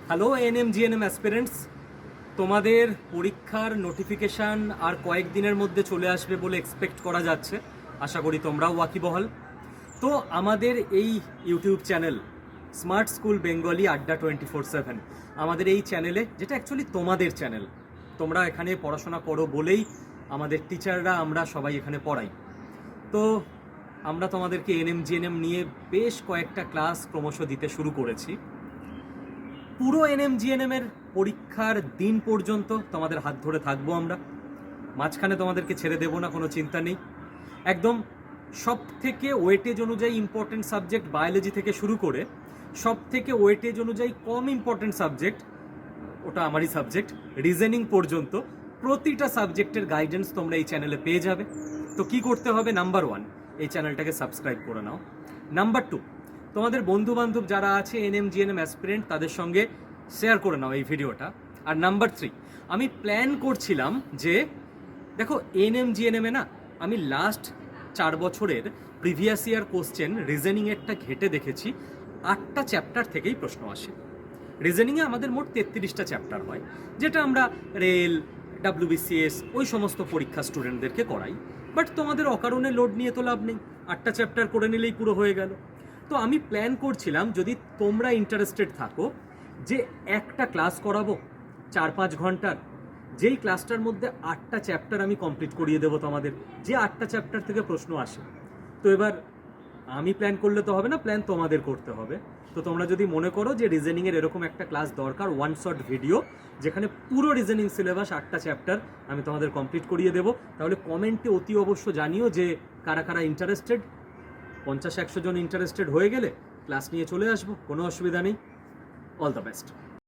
Hello ANM GNM aspirants, তোমাদের পরীক্ষার notification আর কয়েকদিনের মধ্যে চলে আসবে বলে এক্সপেক্ট করা যাচ্ছে। আশা করি তোমরাও ওয়াকিবহাল। তো আমাদের এই YouTube channel smart school Bengali আড্ডা 24/7, আমাদের এই চ্যানেলে, যেটা অ্যাকচুয়ালি তোমাদের চ্যানেল, তোমরা এখানে পড়াশোনা করো বলেই আমাদের টিচাররা আমরা সবাই এখানে পড়াই। তো আমরা তোমাদেরকে এএনএম জিএনএম নিয়ে বেশ কয়েকটা ক্লাস ক্রমশ দিতে শুরু করেছি। পুরো এএনএম জিএনএমের পরীক্ষার দিন পর্যন্ত তোমাদের হাত ধরে থাকবো আমরা, মাঝখানে তোমাদেরকে ছেড়ে দেবো না, কোনো চিন্তা নেই। একদম সব থেকে ওয়েটেজ অনুযায়ী ইম্পর্টেন্ট সাবজেক্ট বায়োলজি থেকে শুরু করে সব থেকে ওয়েটেজ অনুযায়ী কম ইম্পর্টেন্ট সাবজেক্ট, ওটা আমারই সাবজেক্ট, রিজনিং পর্যন্ত প্রতিটা সাবজেক্টের গাইডেন্স তোমরা এই চ্যানেলে পেয়ে যাবে। তো কি করতে হবে? নাম্বার 1, এই চ্যানেলটাকে সাবস্ক্রাইব করে নাও। নাম্বার 2, তোমাদের বন্ধু বান্ধব যারা আছে এএনএম জিএনএম অ্যাসপিরেন্ট, তাদের সঙ্গে শেয়ার করে নাও এই ভিডিওটা। আর নাম্বার 3, আমি প্ল্যান করছিলাম যে দেখো এএনএম জিএনএমে না, আমি লাস্ট 4 বছরের প্রিভিয়াস ইয়ার কোশ্চেন রিজনিংয়েরটা ঘেটে দেখেছি, 8টা চ্যাপ্টার থেকেই প্রশ্ন আসে। রিজনিংয়ে আমাদের মোট 33টা চ্যাপ্টার হয়, যেটা আমরা রেল, ডাব্লিউবিসিএস ওই সমস্ত পরীক্ষা স্টুডেন্টদেরকে করাই। বাট তোমাদের অকারণে লোড নিয়ে তো লাভ নেই, 8টা চ্যাপ্টার করে নিলেই পুরো হয়ে গেল। তো আমি প্ল্যান করছিলাম, যদি তোমরা ইন্টারেস্টেড থাকো, যে একটা ক্লাস করাবো 4-5 ঘন্টার, যেই ক্লাসটার মধ্যে 8টা চ্যাপ্টার আমি কমপ্লিট করিয়ে দেবো তোমাদের, যে 8টা চ্যাপ্টার থেকে প্রশ্ন আসে। তো এবার আমি প্ল্যান করলে তো হবে না, প্ল্যান তোমাদের করতে হবে। তো তোমরা যদি মনে করো যে রিজনিংয়ের এরকম একটা ক্লাস দরকার, ওয়ান শট ভিডিও, যেখানে পুরো রিজনিং সিলেবাস 8টা চ্যাপ্টার আমি তোমাদের কমপ্লিট করিয়ে দেবো, তাহলে কমেন্টে অতি অবশ্য জানিও যে কারা কারা ইন্টারেস্টেড। 50-100 জন ইন্টারেস্টেড হয়ে গেলে ক্লাস নিয়ে চলে আসবো, কোনো অসুবিধা নেই। All the best.